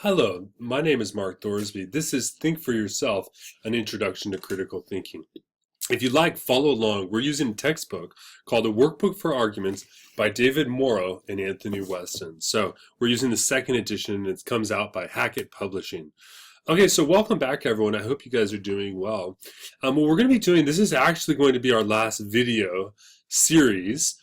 Hello, my name is Mark Thorsby. This is Think for Yourself, an introduction to critical thinking. If you'd like, follow along. We're using a textbook called A Workbook for Arguments by David Morrow and Anthony Weston. So we're using the second edition, and it comes out by Hackett Publishing. Okay, so welcome back, everyone. I hope you guys are doing well. What we're going to be doing, this is actually going to be our last video series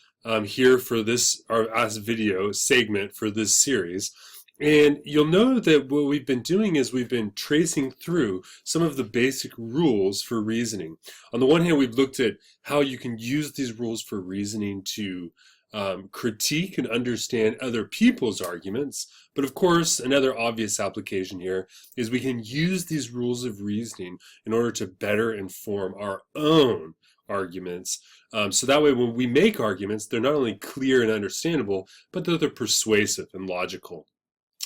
here for this, our last video segment for this series. And you'll know that what we've been doing is we've been tracing through some of the basic rules for reasoning. On the one hand, we've looked at how you can use these rules for reasoning to critique and understand other people's arguments. But of course, another obvious application here is we can use these rules of reasoning in order to better inform our own arguments. So that way when we make arguments, they're not only clear and understandable, but they're persuasive and logical.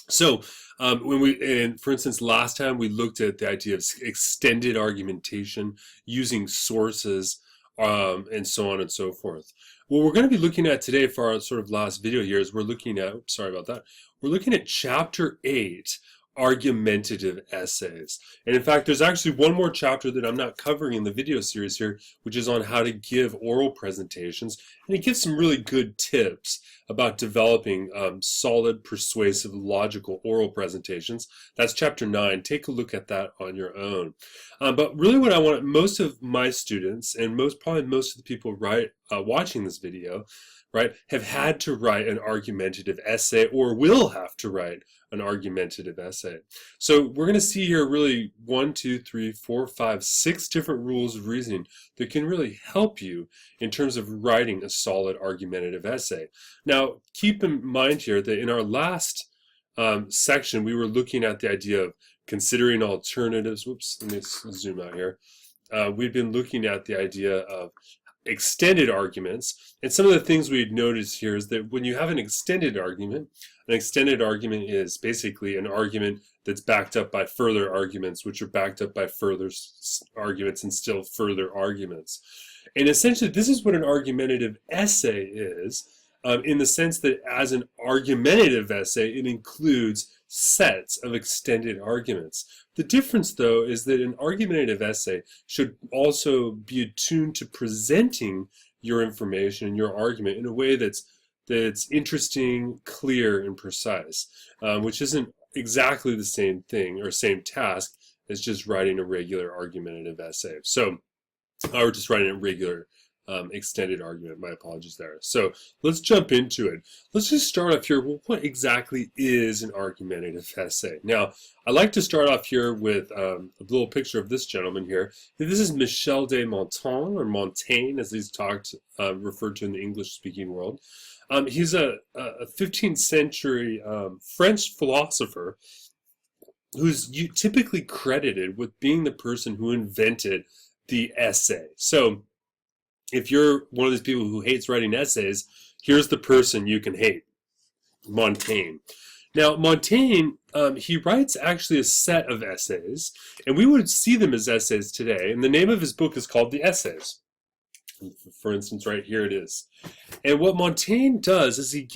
So for instance, last time we looked at the idea of extended argumentation using sources and so on and so forth. What we're going to be looking at today for our sort of last video here is we're looking at, sorry about that, we're looking at Chapter 8, Argumentative Essays. And in fact, there's actually one more chapter that I'm not covering in the video series here, which is on how to give oral presentations. And it gives some really good tips about developing solid, persuasive, logical oral presentations. That's Chapter 9. Take a look at that on your own. But really what I want most of my students, and probably most of the people watching this video, have had to write an argumentative essay or will have to write an argumentative essay. So we're going to see here really 1, 2, 3, 4, 5, 6 different rules of reasoning that can really help you in terms of writing a solid argumentative essay. Now, keep in mind here that in our last section, we were looking at the idea of considering alternatives. Whoops, let me zoom out here. We've been looking at the idea of extended arguments, and some of the things we'd notice here is that when you have an extended argument is basically an argument that's backed up by further arguments, which are backed up by further arguments and still further arguments. And essentially this is what an argumentative essay is, in the sense that as an argumentative essay it includes sets of extended arguments. The difference, though, is that an argumentative essay should also be attuned to presenting your information and your argument in a way that's interesting, clear, and precise, which isn't exactly the same thing or same task as just writing a regular argumentative essay. So, or just writing a regular extended argument. My apologies there. So let's jump into it. Let's just start off here. Well, what exactly is an argumentative essay? Now, I like to start off here with a little picture of this gentleman here. This is Michel de Montaigne, or Montaigne, as he's referred to in the English-speaking world. He's a 15th century French philosopher who's typically credited with being the person who invented the essay. So if you're one of these people who hates writing essays, here's the person you can hate, Montaigne. Now, Montaigne, he writes actually a set of essays, and we would see them as essays today, and the name of his book is called The Essays. For instance, right here it is. And what Montaigne does is he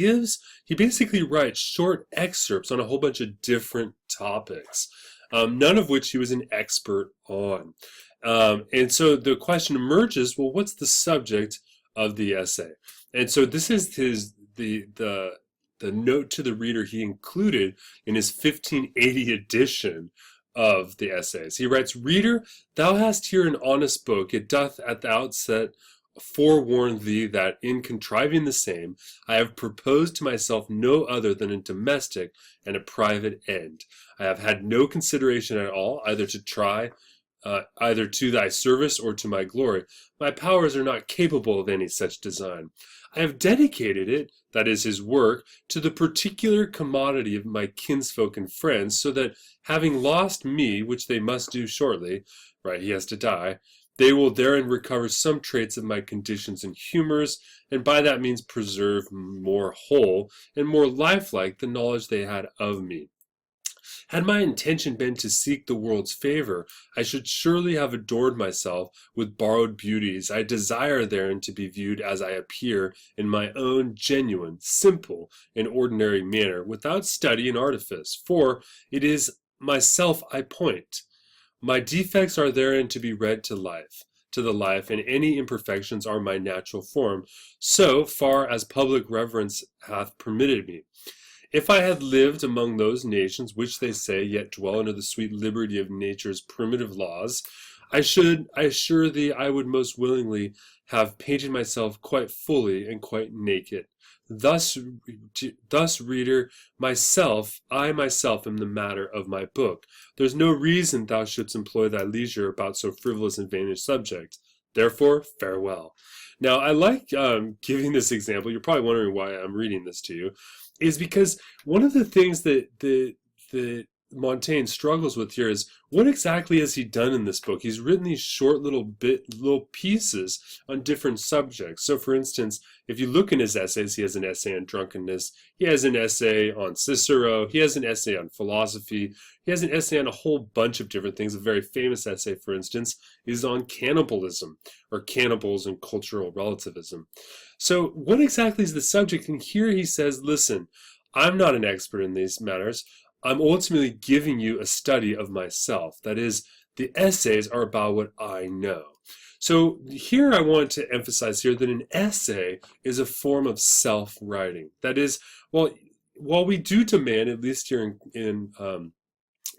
basically writes short excerpts on a whole bunch of different topics, none of which he was an expert on. And so the question emerges, well, what's the subject of the essay? And so this is the note to the reader he included in his 1580 edition of the essays. He writes, "Reader, thou hast here an honest book. It doth at the outset forewarn thee that in contriving the same, I have proposed to myself no other than a domestic and a private end. I have had no consideration at all, either to thy service or to my glory. My powers are not capable of any such design. I have dedicated it, that is his work, to the particular commodity of my kinsfolk and friends, so that having lost me, which they must do shortly," he has to die, "they will therein recover some traits of my conditions and humors, and by that means preserve more whole and more lifelike the knowledge they had of me. Had my intention been to seek the world's favor, I should surely have adorned myself with borrowed beauties. I desire therein to be viewed as I appear in my own genuine, simple, and ordinary manner, without study and artifice, for it is myself I point. My defects are therein to be read to the life, and any imperfections are my natural form, so far as public reverence hath permitted me. If I had lived among those nations which they say yet dwell under the sweet liberty of nature's primitive laws, I assure thee, I would most willingly have painted myself quite fully and quite naked. Thus, reader, I myself am the matter of my book. There's no reason thou shouldst employ thy leisure about so frivolous and vain a subject. Therefore, farewell. Now, I like giving this example. You're probably wondering why I'm reading this to you, is because one of the things that Montaigne struggles with here is what exactly has he done in this book? He's written these short little pieces on different subjects. So for instance, if you look in his essays, he has an essay on drunkenness, he has an essay on Cicero, he has an essay on philosophy, he has an essay on a whole bunch of different things. A very famous essay, for instance, is on cannibalism, or cannibals and cultural relativism. So what exactly is the subject? And here he says, listen, I'm not an expert in these matters. I'm ultimately giving you a study of myself. That is, the essays are about what I know. So here I want to emphasize here that an essay is a form of self-writing. That is, while we do demand, at least here in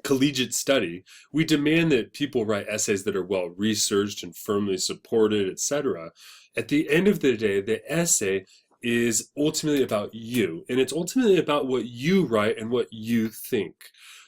collegiate study, we demand that people write essays that are well researched and firmly supported, etc. At the end of the day, the essay is ultimately about you, and it's ultimately about what you write and what you think.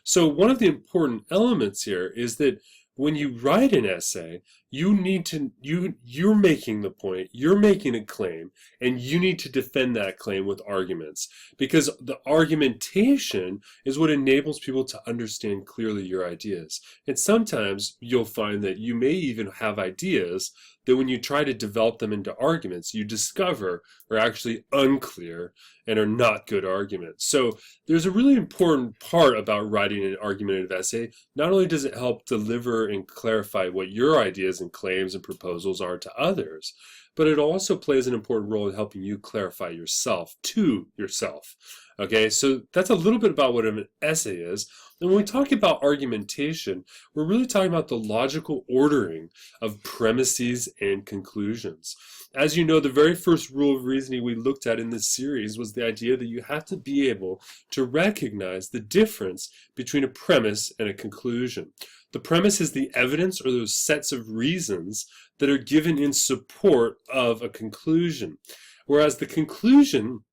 So one of the important elements here is that when you write an essay, you're making the point, you're making a claim, and you need to defend that claim with arguments, because the argumentation is what enables people to understand clearly your ideas. And sometimes you'll find that you may even have ideas that when you try to develop them into arguments, you discover are actually unclear and are not good arguments. So there's a really important part about writing an argumentative essay. Not only does it help deliver and clarify what your ideas and claims and proposals are to others, but it also plays an important role in helping you clarify yourself to yourself. Okay, so that's a little bit about what an essay is. And when we talk about argumentation, we're really talking about the logical ordering of premises and conclusions. As you know, the very first rule of reasoning we looked at in this series was the idea that you have to be able to recognize the difference between a premise and a conclusion. The premise is the evidence or those sets of reasons that are given in support of a conclusion, whereas the conclusion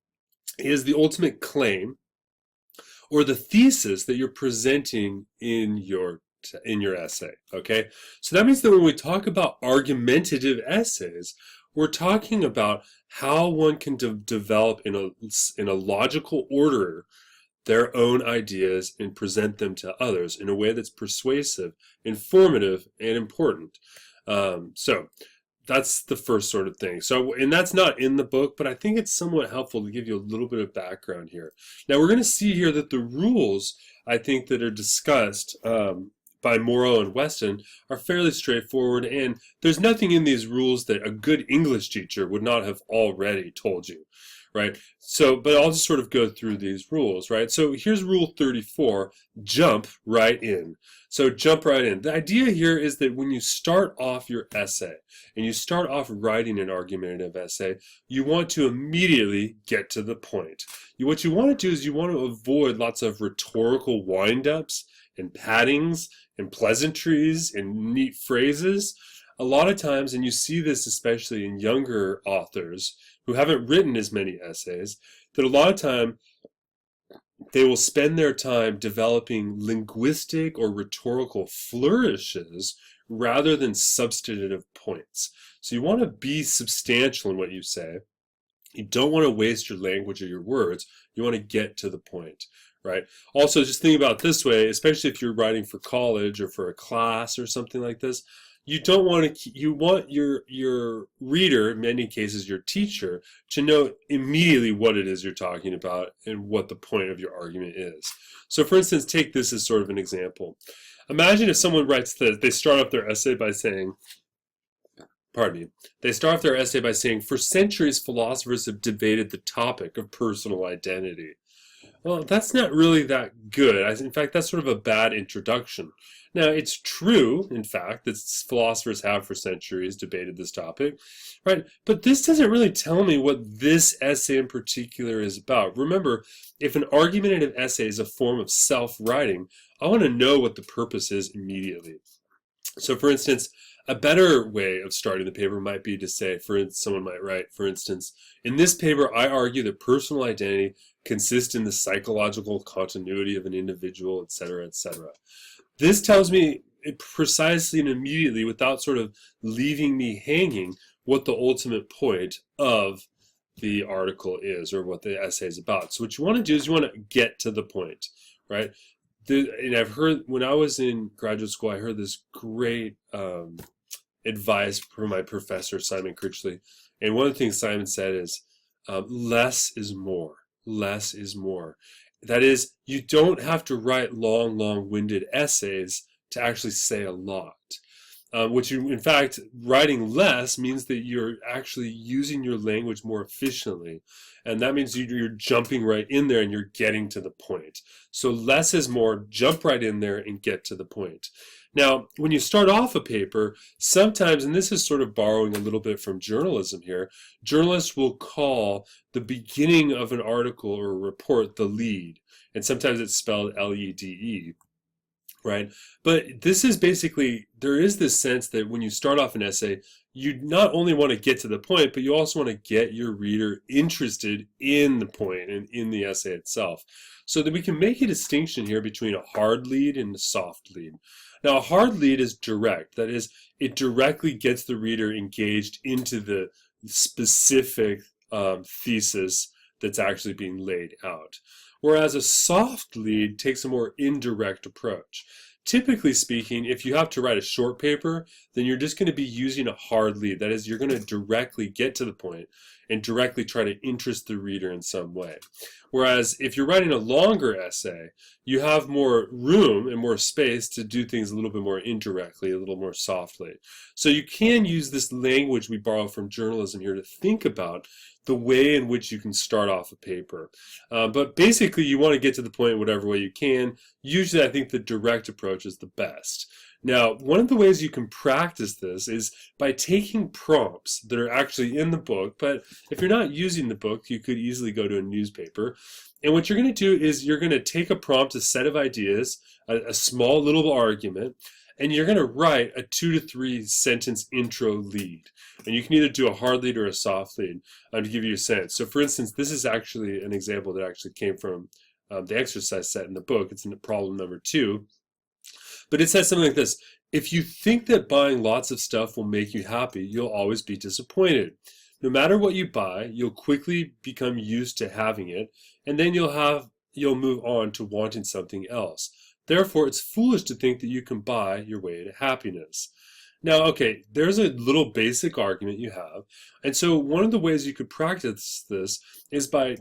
is the ultimate claim or the thesis that you're presenting in your essay. Okay, so that means that when we talk about argumentative essays, we're talking about how one can develop in a logical order their own ideas and present them to others in a way that's persuasive, informative, and important. So that's the first sort of thing. So, and that's not in the book, but I think it's somewhat helpful to give you a little bit of background here. Now, we're going to see here that the rules, I think, that are discussed by Morrow and Weston are fairly straightforward, and there's nothing in these rules that a good English teacher would not have already told you, right? So, but I'll just sort of go through these rules, right? So here's rule 34, jump right in. So jump right in. The idea here is that when you start off your essay and you start off writing an argumentative essay, you want to immediately get to the point. What you want to do is you want to avoid lots of rhetorical wind-ups and paddings and pleasantries and neat phrases. A lot of times, and you see this especially in younger authors who haven't written as many essays, that a lot of time they will spend their time developing linguistic or rhetorical flourishes rather than substantive points. So you want to be substantial in what you say. You don't want to waste your language or your words. You want to get to the point, right? Also, just think about it this way, especially if you're writing for college or for a class or something like this, you don't want to, you want your reader, in many cases your teacher, to know immediately what it is you're talking about and what the point of your argument is. So for instance, take this as sort of an example. Imagine if someone writes this, they start off their essay by saying, they start off their essay by saying, for centuries philosophers have debated the topic of personal identity. Well, that's not really that good. In fact, that's sort of a bad introduction. Now, it's true, in fact, that philosophers have for centuries debated this topic, right? But this doesn't really tell me what this essay in particular is about. Remember, if an argumentative essay is a form of self-writing, I want to know what the purpose is immediately. So, for instance, a better way of starting the paper might be to say, someone might write, for instance, in this paper, I argue that personal identity consists in the psychological continuity of an individual, etc., etc. This tells me precisely and immediately, without sort of leaving me hanging, what the ultimate point of the article is, or what the essay is about. So what you want to do is you want to get to the point, right? And I've heard, when I was in graduate school, I heard this great advice from my professor, Simon Critchley. And one of the things Simon said is, less is more. Less is more. That is, you don't have to write long-winded essays to actually say a lot. In fact, writing less means that you're actually using your language more efficiently. And that means you're jumping right in there and you're getting to the point. So less is more, jump right in there and get to the point. Now, when you start off a paper, sometimes, and this is sort of borrowing a little bit from journalism here, journalists will call the beginning of an article or a report the lead. And sometimes it's spelled L-E-D-E. Right? But this is basically, there is this sense that when you start off an essay, you not only want to get to the point, but you also want to get your reader interested in the point and in the essay itself. So that we can make a distinction here between a hard lead and a soft lead. Now, a hard lead is direct. That is, it directly gets the reader engaged into the specific thesis that's actually being laid out. Whereas a soft lead takes a more indirect approach. Typically speaking, if you have to write a short paper, then you're just going to be using a hard lead. That is, you're going to directly get to the point and directly try to interest the reader in some way. Whereas if you're writing a longer essay, you have more room and more space to do things a little bit more indirectly, a little more softly. So you can use this language we borrow from journalism here to think about the way in which you can start off a paper. But basically, you want to get to the point in whatever way you can. Usually, I think the direct approach is the best. Now, one of the ways you can practice this is by taking prompts that are actually in the book, but if you're not using the book, you could easily go to a newspaper. And what you're going to do is you're going to take a prompt, a set of ideas, a small little argument, and you're going to write a 2 to 3 sentence intro lead. And you can either do a hard lead or a soft lead to give you a sense. So for instance, this is actually an example that actually came from the exercise set in the book. It's in problem number 2. But it says something like this: if you think that buying lots of stuff will make you happy, you'll always be disappointed. No matter what you buy, you'll quickly become used to having it, and then you'll move on to wanting something else. Therefore, it's foolish to think that you can buy your way to happiness. Now, okay, there's a little basic argument you have. And so one of the ways you could practice this is by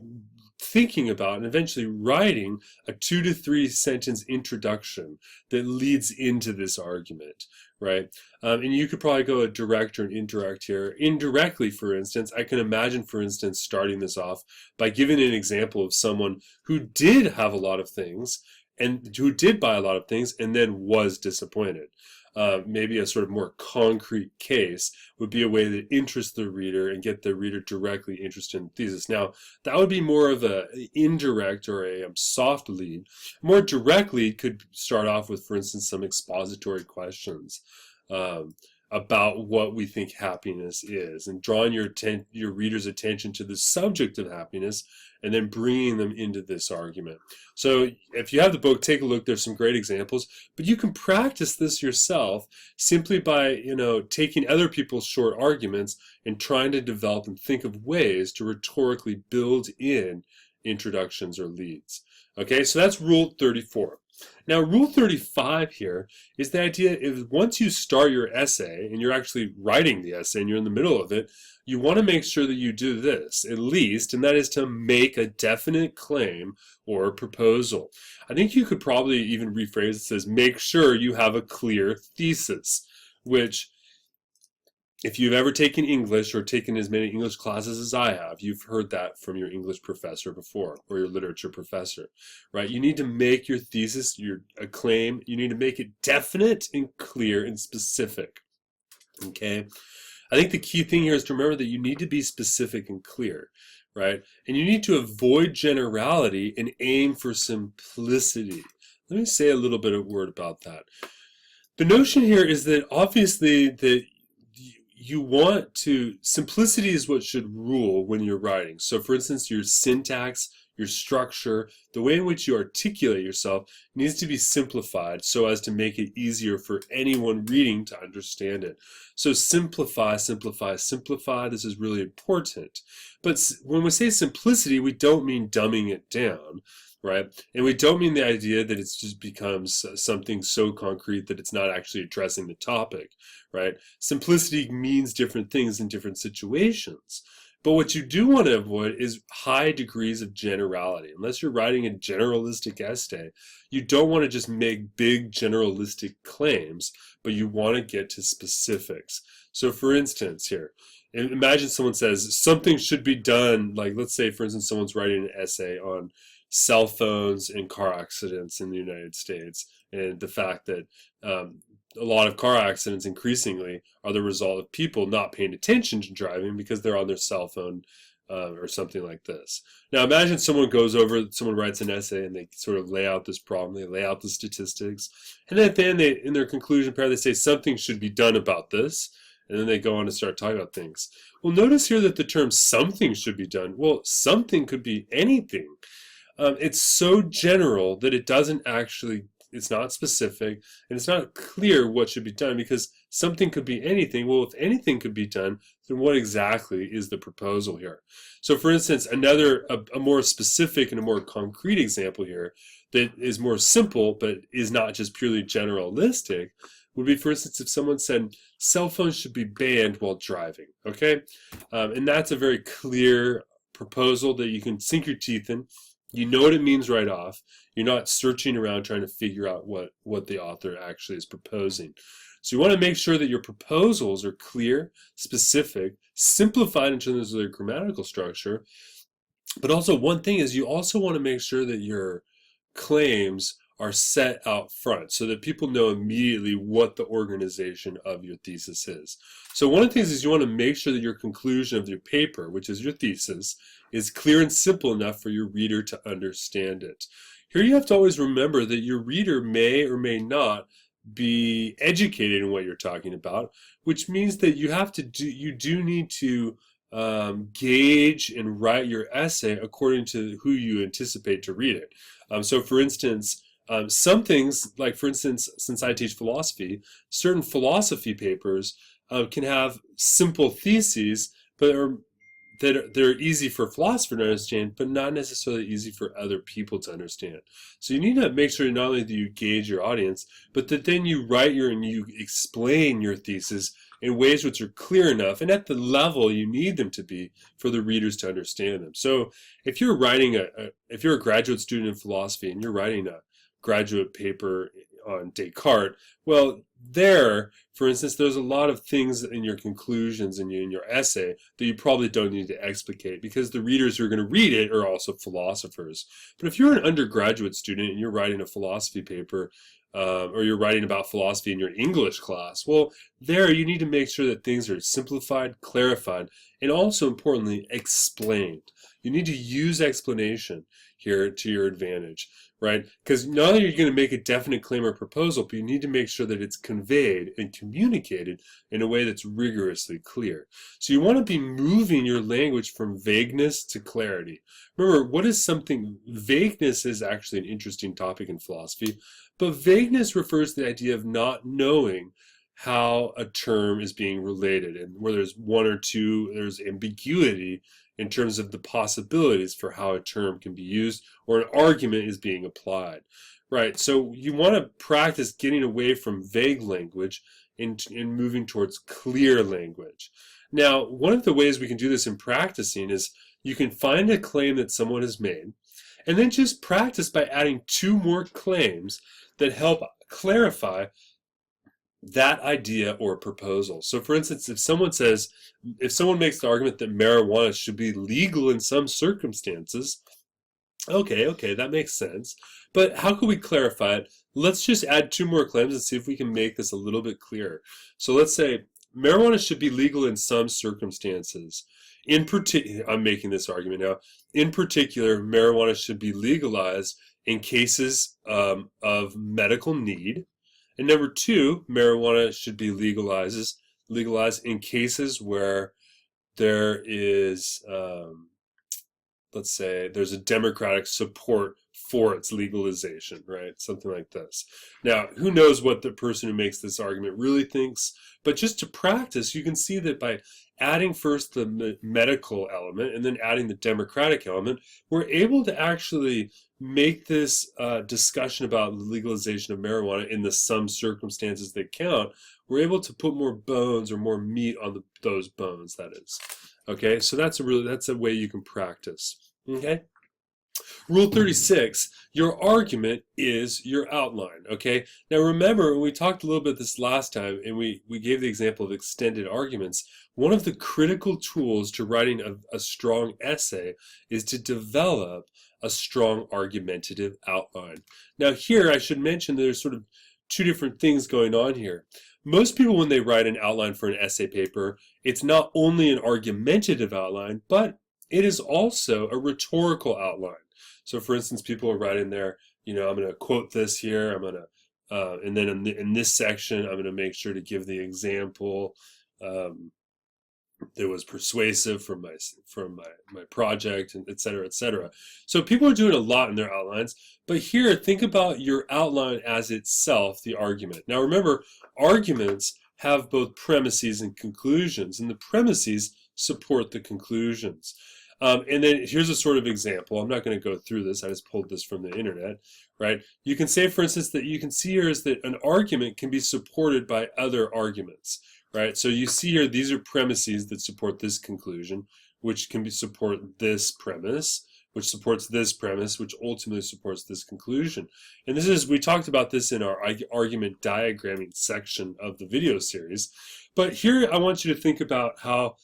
thinking about and eventually writing a 2 to 3 sentence introduction that leads into this argument, right? And you could probably go a direct or an indirect here. Indirectly, for instance, I can imagine, for instance, starting this off by giving an example of someone who did have a lot of things and who did buy a lot of things and then was disappointed. Maybe a sort of more concrete case would be a way that interests the reader and get the reader directly interested in the thesis. Now, that would be more of an indirect or a soft lead. More direct lead could start off with, for instance, some expository questions about what we think happiness is, and drawing your reader's attention to the subject of happiness and then bringing them into this argument. So if you have the book, take a look. There's some great examples, but you can practice this yourself simply by, taking other people's short arguments and trying to develop and think of ways to rhetorically build in introductions or leads. Okay, so that's Rule 34. Now, Rule 35 here is the idea is once you start your essay and you're actually writing the essay and you're in the middle of it, you want to make sure that you do this, at least, and that is to make a definite claim or proposal. I think you could probably even rephrase it as make sure you have a clear thesis, which if you've ever taken English or taken as many English classes as I have, you've heard that from your English professor before, or your literature professor, right? You need to make your thesis, a claim, you need to make it definite and clear and specific, okay? I think the key thing here is to remember that you need to be specific and clear, right? And you need to avoid generality and aim for simplicity. Let me say a little bit of word about that. The notion here is that obviously that you want to, simplicity is what should rule when you're writing. So for instance, your syntax, your structure, the way in which you articulate yourself needs to be simplified so as to make it easier for anyone reading to understand it. So simplify, simplify, simplify, this is really important. But when we say simplicity, we don't mean dumbing it down, right? And we don't mean the idea that it's just becomes something so concrete that it's not actually addressing the topic, right? Simplicity means different things in different situations. But what you do want to avoid is high degrees of generality. Unless you're writing a generalistic essay, you don't want to just make big generalistic claims, but you want to get to specifics. So for instance here, imagine someone says something should be done, like let's say for instance someone's writing an essay on cell phones and car accidents in the United States, and the fact that a lot of car accidents increasingly are the result of people not paying attention to driving because they're on their cell phone or something like this. Now imagine someone writes an essay and they sort of lay out this problem, they lay out the statistics, and then at the end in their conclusion part they say something should be done about this, and then they go on to start talking about things. Well, notice here that the term something should be done, well, something could be anything. It's so general that it doesn't actually, it's not specific, and it's not clear what should be done because something could be anything. Well, if anything could be done, then what exactly is the proposal here? So for instance, a more specific and a more concrete example here that is more simple but is not just purely generalistic would be, for instance, if someone said cell phones should be banned while driving, okay? And that's a very clear proposal that you can sink your teeth in. You know what it means right off. You're not searching around trying to figure out what the author actually is proposing. So you want to make sure that your proposals are clear, specific, simplified in terms of their grammatical structure. But also one thing is you also want to make sure that your claims are set out front so that people know immediately what the organization of your thesis is. So one of the things is you want to make sure that your conclusion of your paper, which is your thesis, is clear and simple enough for your reader to understand it. Here you have to always remember that your reader may or may not be educated in what you're talking about, which means that you do need to gauge and write your essay according to who you anticipate to read it. So for instance, some things, like for instance, since I teach philosophy, certain philosophy papers can have simple theses, but they're easy for a philosopher to understand, but not necessarily easy for other people to understand. So you need to make sure not only do you gauge your audience, but that then you you explain your thesis in ways which are clear enough and at the level you need them to be for the readers to understand them. So if you're if you're a graduate student in philosophy and you're writing a graduate paper on Descartes, well, for instance, there's a lot of things in your conclusions and in your essay that you probably don't need to explicate because the readers who are going to read it are also philosophers. But if you're an undergraduate student and you're writing a philosophy paper, or you're writing about philosophy in your English class, well, there you need to make sure that things are simplified, clarified, and also importantly, explained. You need to use explanation here to your advantage, right? Because not only are you going to make a definite claim or proposal, but you need to make sure that it's conveyed and communicated in a way that's rigorously clear. So you want to be moving your language from vagueness to clarity. Remember, vagueness is actually an interesting topic in philosophy, but vagueness refers to the idea of not knowing how a term is being related, and where there's one or two, there's ambiguity in terms of the possibilities for how a term can be used or an argument is being applied. Right, so you want to practice getting away from vague language and moving towards clear language. Now, one of the ways we can do this in practicing is you can find a claim that someone has made, and then just practice by adding 2 more claims that help clarify that idea or proposal. So for instance, if someone makes the argument that marijuana should be legal in some circumstances, okay, that makes sense. But how can we clarify it? Let's just add 2 more claims and see if we can make this a little bit clearer. So let's say marijuana should be legal in some circumstances. I'm making this argument now. In particular, marijuana should be legalized in cases of medical need. And number 2, marijuana should be legalized in cases where there is, let's say, there's a democratic support for its legalization, right? Something like this. Now, who knows what the person who makes this argument really thinks, but just to practice, you can see that by adding first the medical element and then adding the democratic element, we're able to actually make this discussion about legalization of marijuana in the some circumstances that count. We're able to put more bones or more meat on those bones, that is. Okay, so that's a way you can practice. Okay? Rule 36, your argument is your outline, okay? Now remember, we talked a little bit this last time, and we gave the example of extended arguments. One of the critical tools to writing a strong essay is to develop a strong argumentative outline. Now here, I should mention there's sort of 2 different things going on here. Most people, when they write an outline for an essay paper, it's not only an argumentative outline, but it is also a rhetorical outline. So for instance, people are writing there, I'm going to quote this here, I'm going to, and then in this section, I'm going to make sure to give the example that was persuasive from my project, and et cetera, et cetera. So people are doing a lot in their outlines, but here, think about your outline as itself, the argument. Now remember, arguments have both premises and conclusions, and the premises support the conclusions. And then here's a sort of example. I'm not going to go through this. I just pulled this from the internet, right? You can say, for instance, that you can see here is that an argument can be supported by other arguments, right? So you see here, these are premises that support this conclusion, which can support this premise, which supports this premise, which ultimately supports this conclusion. And we talked about this in our argument diagramming section of the video series. But here I want you to think about how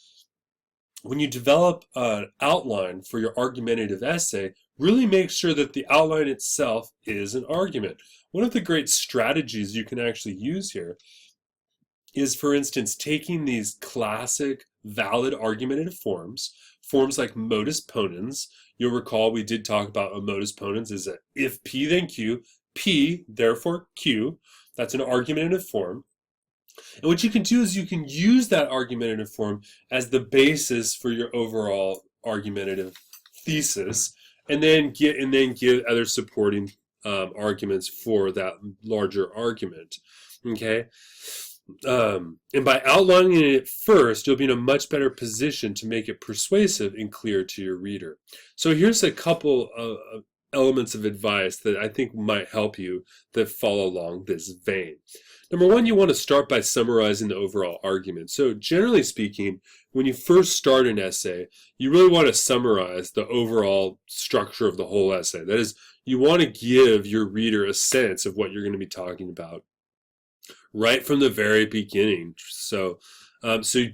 when you develop an outline for your argumentative essay, really make sure that the outline itself is an argument. One of the great strategies you can actually use here is, for instance, taking these classic valid argumentative forms like modus ponens. You'll recall we did talk about a modus ponens is a if P then Q, P therefore Q. That's an argumentative form. And what you can do is you can use that argumentative form as the basis for your overall argumentative thesis, and then give other supporting arguments for that larger argument. Okay, and by outlining it first, you'll be in a much better position to make it persuasive and clear to your reader. So here's a couple of elements of advice that I think might help you that follow along this vein. Number 1, you want to start by summarizing the overall argument. So generally speaking, when you first start an essay, you really want to summarize the overall structure of the whole essay. That is, you want to give your reader a sense of what you're going to be talking about right from the very beginning. So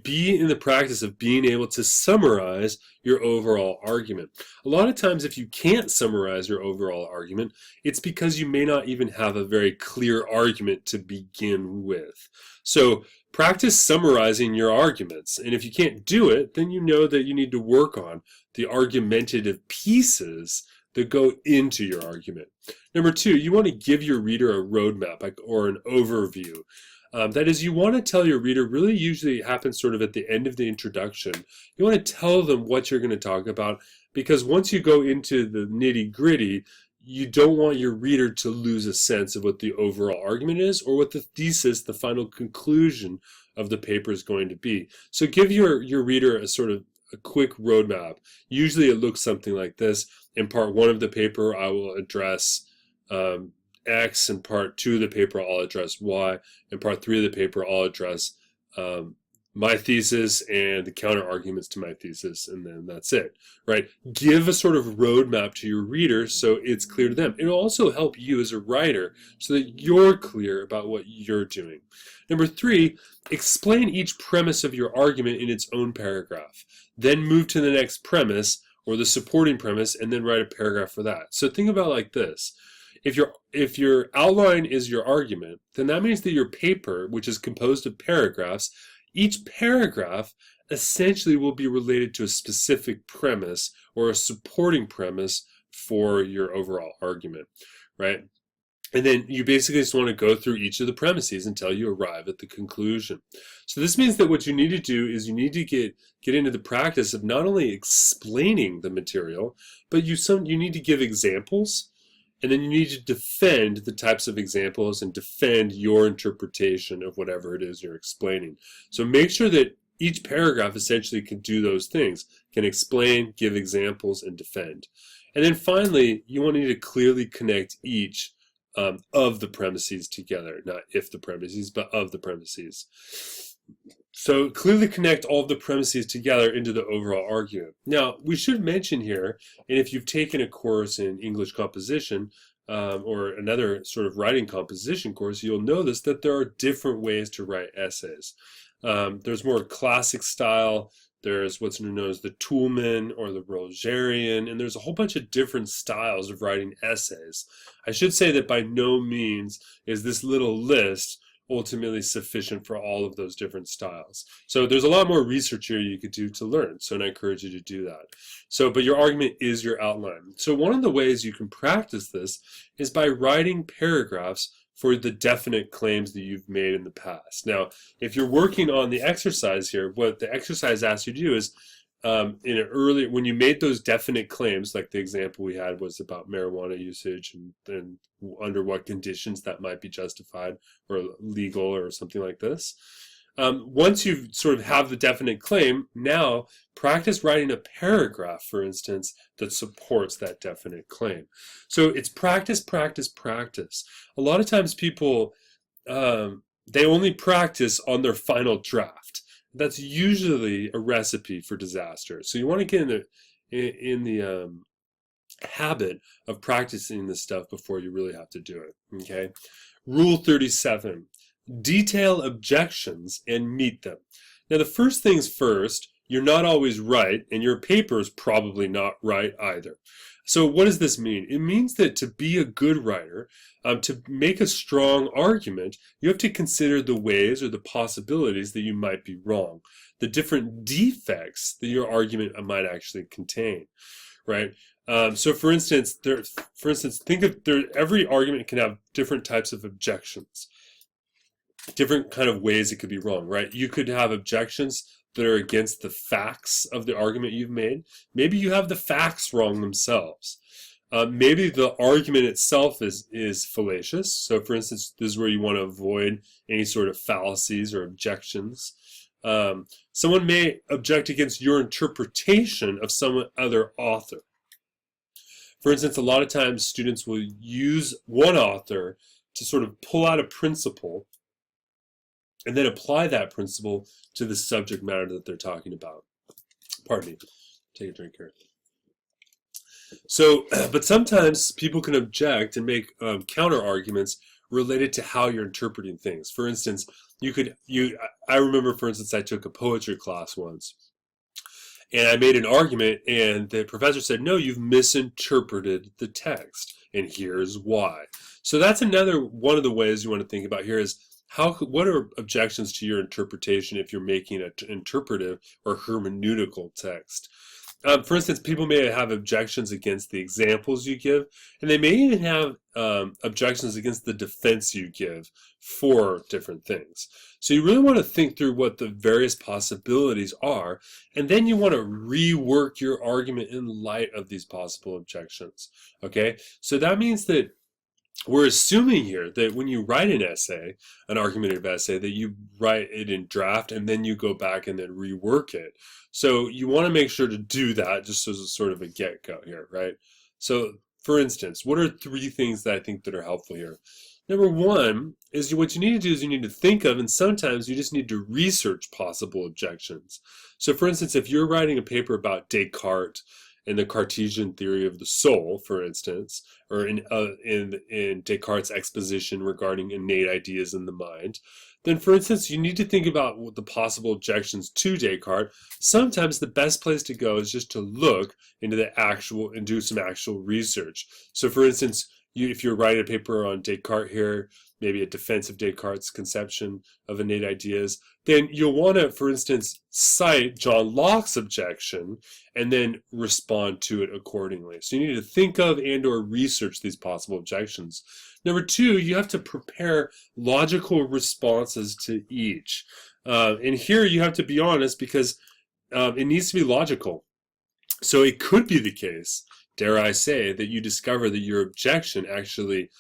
be in the practice of being able to summarize your overall argument. A lot of times if you can't summarize your overall argument, it's because you may not even have a very clear argument to begin with. So practice summarizing your arguments, and if you can't do it, then you know that you need to work on the argumentative pieces that go into your argument. Number 2, you want to give your reader a roadmap or an overview. That is, you want to tell your reader, really usually it happens sort of at the end of the introduction. You want to tell them what you're going to talk about, because once you go into the nitty-gritty, you don't want your reader to lose a sense of what the overall argument is or what the thesis, the final conclusion of the paper is going to be. So give your reader a sort of a quick roadmap. Usually it looks something like this. In part 1 of the paper, I will address X. In part 2 of the paper, I'll address Y. In part 3 of the paper, I'll address my thesis and the counter arguments to my thesis, and then that's it, right? Give a sort of roadmap to your reader so it's clear to them. It'll also help you as a writer so that you're clear about what you're doing. Number 3, explain each premise of your argument in its own paragraph. Then move to the next premise or the supporting premise and then write a paragraph for that. So think about it like this. If your outline is your argument, then that means that your paper, which is composed of paragraphs, each paragraph essentially will be related to a specific premise or a supporting premise for your overall argument, right? And then you basically just want to go through each of the premises until you arrive at the conclusion. So this means that what you need to do is you need to get into the practice of not only explaining the material, but you need to give examples. And then you need to defend the types of examples and defend your interpretation of whatever it is you're explaining. So make sure that each paragraph essentially can do those things, can explain, give examples, and defend. And then finally, you want to clearly connect each of the premises together, not if the premises, but of the premises. So clearly connect all of the premises together into the overall argument. Now, we should mention here, and if you've taken a course in English composition or another sort of writing composition course, you'll notice that there are different ways to write essays. There's more classic style, there's what's known as the Toulmin or the Rogerian, and there's a whole bunch of different styles of writing essays. I should say that by no means is this little list ultimately sufficient for all of those different styles. So there's a lot more research here you could do to learn, so I encourage you to do that. So, but your argument is your outline. So one of the ways you can practice this is by writing paragraphs for the definite claims that you've made in the past. Now, if you're working on the exercise here, what the exercise asks you to do is when you made those definite claims, like the example we had was about marijuana usage and under what conditions that might be justified or legal or something like this. Once you sort of have the definite claim, now practice writing a paragraph, for instance, that supports that definite claim. So it's practice, practice, practice. A lot of times people, they only practice on their final draft. That's usually a recipe for disaster. So you want to get in the habit of practicing this stuff before you really have to do it. Okay. Rule 37: detail objections and meet them. Now, the first things first. You're not always right, and your paper is probably not right either. So what does this mean? It means that to be a good writer, to make a strong argument, you have to consider the ways or the possibilities that you might be wrong, the different defects that your argument might actually contain, right? So for instance, think of every argument can have different types of objections, different kind of ways it could be wrong, right? You could have objections that are against the facts of the argument you've made. Maybe you have the facts wrong themselves. Maybe the argument itself is fallacious. So for instance, this is where you want to avoid any sort of fallacies or objections. Someone may object against your interpretation of some other author. For instance, a lot of times students will use one author to sort of pull out a principle and then apply that principle to the subject matter that they're talking about. Pardon me. Take a drink here. So, but sometimes people can object and make counter arguments related to how you're interpreting things. For instance, I remember, for instance, I took a poetry class once, and I made an argument, and the professor said, "No, you've misinterpreted the text, and here's why." So that's another one of the ways you want to think about here is what are objections to your interpretation if you're making an interpretive or hermeneutical text? For instance, people may have objections against the examples you give, and they may even have objections against the defense you give for different things. So you really want to think through what the various possibilities are, and then you want to rework your argument in light of these possible objections. Okay? So that means that we're assuming here that when you write an essay, an argumentative essay, that you write it in draft and then you go back and then rework it. So you want to make sure to do that just as a sort of a get-go here, right? So for instance, what are 3 things that I think that are helpful here? Number 1 is what you need to do is you need to think of, and sometimes you just need to research possible objections. So for instance, if you're writing a paper about Descartes and the Cartesian theory of the soul, for instance, or in Descartes' exposition regarding innate ideas in the mind, then for instance, you need to think about what the possible objections to Descartes. Sometimes the best place to go is just to look into the actual and do some actual research. So for instance, if you're writing a paper on Descartes here, maybe a defense of Descartes' conception of innate ideas, then you'll want to, for instance, cite John Locke's objection and then respond to it accordingly. So you need to think of and or research these possible objections. Number 2, you have to prepare logical responses to each. And here you have to be honest because it needs to be logical. So it could be the case, dare I say, that you discover that your objection actually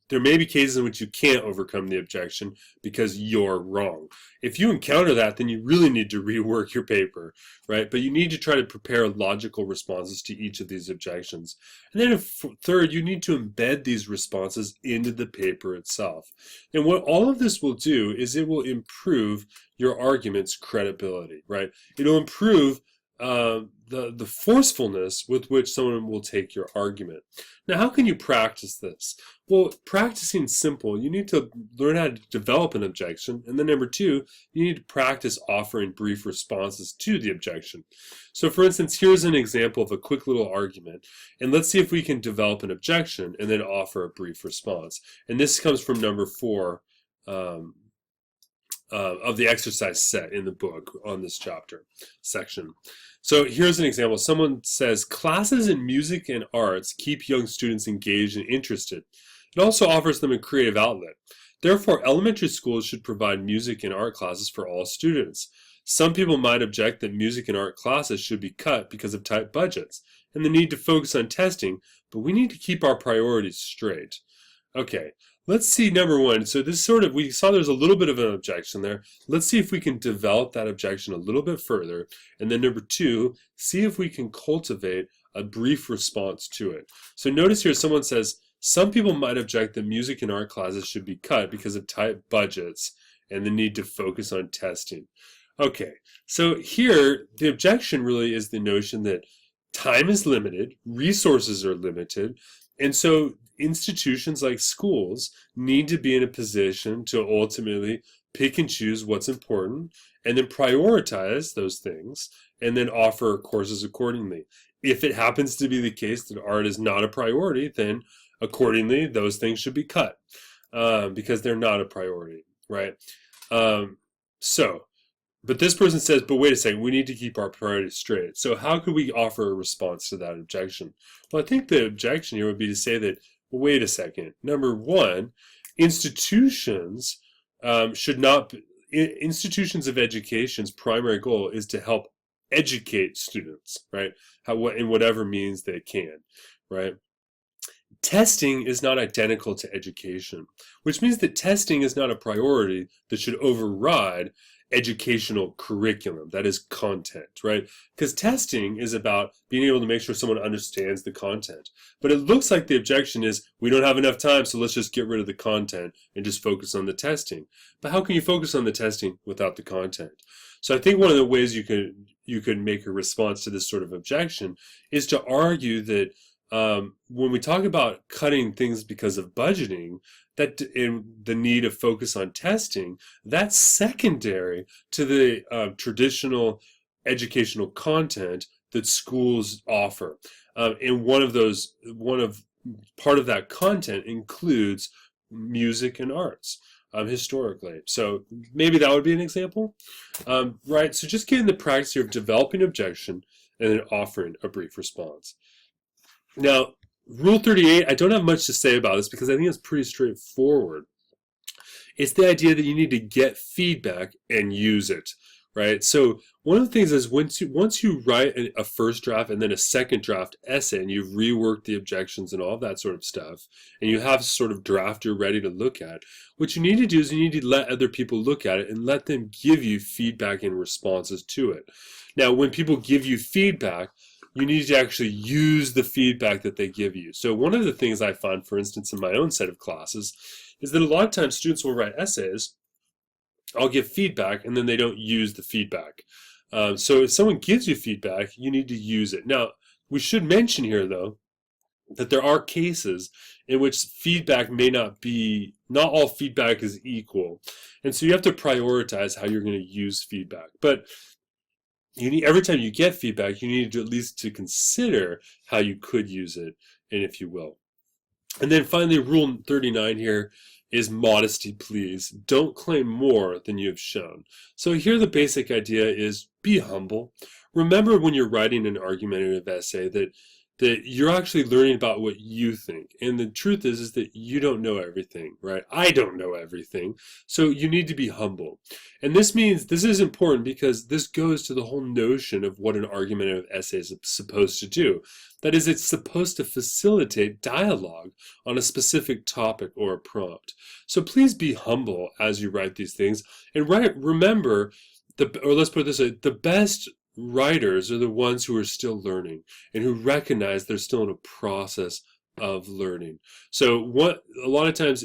there may be cases in which you can't overcome the objection because you're wrong. If you encounter that, then you really need to rework your paper, right? But you need to try to prepare logical responses to each of these objections. And then third, you need to embed these responses into the paper itself. And what all of this will do is it will improve your argument's credibility, right? It'll improve the forcefulness with which someone will take your argument. Now, how can you practice this? Well, practicing simple. You need to learn how to develop an objection, and then number 2, you need to practice offering brief responses to the objection. So for instance, here's an example of a quick little argument, and let's see if we can develop an objection and then offer a brief response. And this comes from number 4 of the exercise set in the book on this chapter section. So here's an example. Someone says, classes in music and arts keep young students engaged and interested. It also offers them a creative outlet. Therefore, elementary schools should provide music and art classes for all students. Some people might object that music and art classes should be cut because of tight budgets and the need to focus on testing, but we need to keep our priorities straight. Okay. Let's see number 1. So this we saw there's a little bit of an objection there. Let's see if we can develop that objection a little bit further. And then number 2, see if we can cultivate a brief response to it. So notice here someone says, some people might object that music and art classes should be cut because of tight budgets and the need to focus on testing. Okay, so here the objection really is the notion that time is limited, resources are limited, and so institutions like schools need to be in a position to ultimately pick and choose what's important and then prioritize those things and then offer courses accordingly. If it happens to be the case that art is not a priority, then accordingly those things should be cut because they're not a priority, right? But this person says, but wait a second, we need to keep our priorities straight. So how could we offer a response to that objection? Well, I think the objection here would be to say that, well, wait a second. Number 1, institutions institutions of education's primary goal is to help educate students, right? In whatever means they can, right? Testing is not identical to education, which means that testing is not a priority that should override educational curriculum, that is content, right? Because testing is about being able to make sure someone understands the content. But it looks like the objection is, we don't have enough time, so let's just get rid of the content and just focus on the testing. But how can you focus on the testing without the content? So I think one of the ways you could make a response to this sort of objection is to argue that when we talk about cutting things because of budgeting, that in the need of focus on testing, that's secondary to the traditional educational content that schools offer. And part of that content includes music and arts. Historically. So maybe that would be an example, right? So just getting the practice here of developing objection and then offering a brief response. Now, Rule 38, I don't have much to say about this because I think it's pretty straightforward. It's the idea that you need to get feedback and use it. right? So one of the things is once you write a first draft and then a second draft essay, and you've reworked the objections and all that sort of stuff, and you have sort of draft you're ready to look at, what you need to do is you need to let other people look at it and let them give you feedback and responses to it. Now, when people give you feedback, you need to actually use the feedback that they give you. So one of the things I find, for instance, in my own set of classes, is that a lot of times students will write essays, I'll give feedback, and then they don't use the feedback. So if someone gives you feedback, you need to use it. Now, we should mention here, though, that there are cases in which feedback may not all feedback is equal. And so you have to prioritize how you're going to use feedback. But every time you get feedback, you need to at least to consider how you could use it, and if you will. And then finally, rule 39 here is modesty, please. Don't claim more than you have shown. So here the basic idea is be humble. Remember when you're writing an argumentative essay that you're actually learning about what you think. And the truth is that you don't know everything, right? I don't know everything. So you need to be humble. And this is important because this goes to the whole notion of what an argumentative essay is supposed to do. That is, it's supposed to facilitate dialogue on a specific topic or a prompt. So please be humble as you write these things. And remember, let's put it this way, the best writers are the ones who are still learning and who recognize they're still in a process of learning. So a lot of times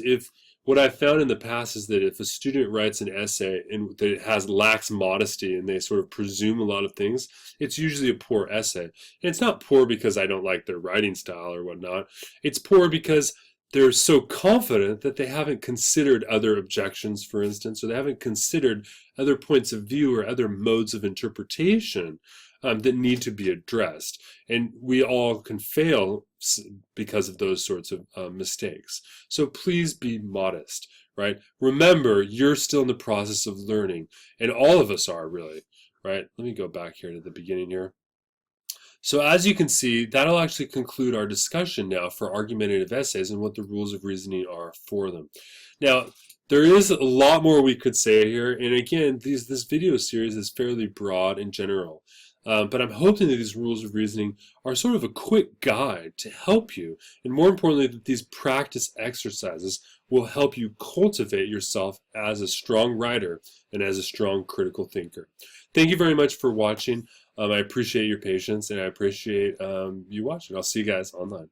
what I've found in the past is that if a student writes an essay and that it lacks modesty and they sort of presume a lot of things, it's usually a poor essay. And it's not poor because I don't like their writing style or whatnot. It's poor because they're so confident that they haven't considered other objections, for instance, or they haven't considered other points of view or other modes of interpretation that need to be addressed. And we all can fail because of those sorts of mistakes. So please be modest, right? Remember, you're still in the process of learning, and all of us are, really, right? Let me go back here to the beginning here. So as you can see, that'll actually conclude our discussion now for argumentative essays and what the rules of reasoning are for them. Now, there is a lot more we could say here, and again, this video series is fairly broad and general. But I'm hoping that these rules of reasoning are sort of a quick guide to help you, and more importantly, that these practice exercises will help you cultivate yourself as a strong writer and as a strong critical thinker. Thank you very much for watching. I appreciate your patience, and I appreciate you watching. I'll see you guys online.